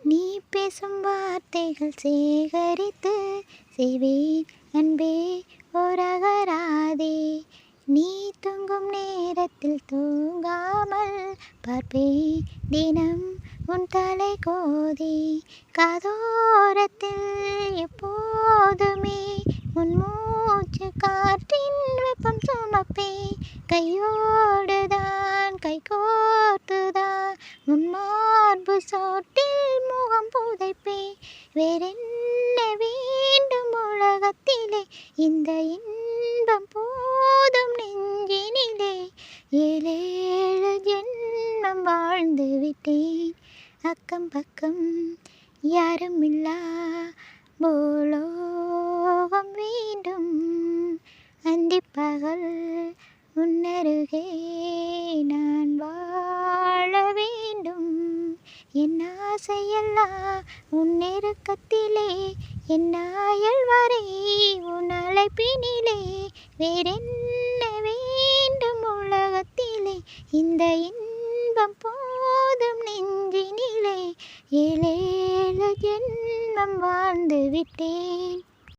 நீ பேசும் வார்த்தைகள் சேகரித்து செய்வேன் அன்பே ஓரகராதே. நீ தூங்கும் நேரத்தில் தூங்காமல் பார்ப்பேன் தினம் உன் தலை கோதி. காதோரத்தில் எப்போதுமே உன் மூச்சு காற்றின் வெப்பம் சுமப்பேன். கையோடுதான் கை கோர்த்துதான் உன் மார்பு சோட்டில் முகம் புதைப்பேன். வேறென்ன வேண்டும் உலகத்திலே, இந்த இன்பம் போதும் நெஞ்சினிலே. ஏழேழு ஜென்மம் வாழ்ந்து விட்டேன், அக்கம் பக்கம் யாரும் இல்லா பூலோகம் வேண்டும். அந்திப்பகல் உன்னருகே நான் வாழ வேண்டும். என் ஆசையெல்லாம் உன் நெருக்கத்திலே, என் ஆயுள் வரை உன் அழைப்பினிலே. வேறென்ன வேண்டும் உலகத்திலே, இந்த இன்பம் போதும் நெஞ்சினிலே. ஏழேழு ஜென்மம் வாழ்ந்து விட்டேன்.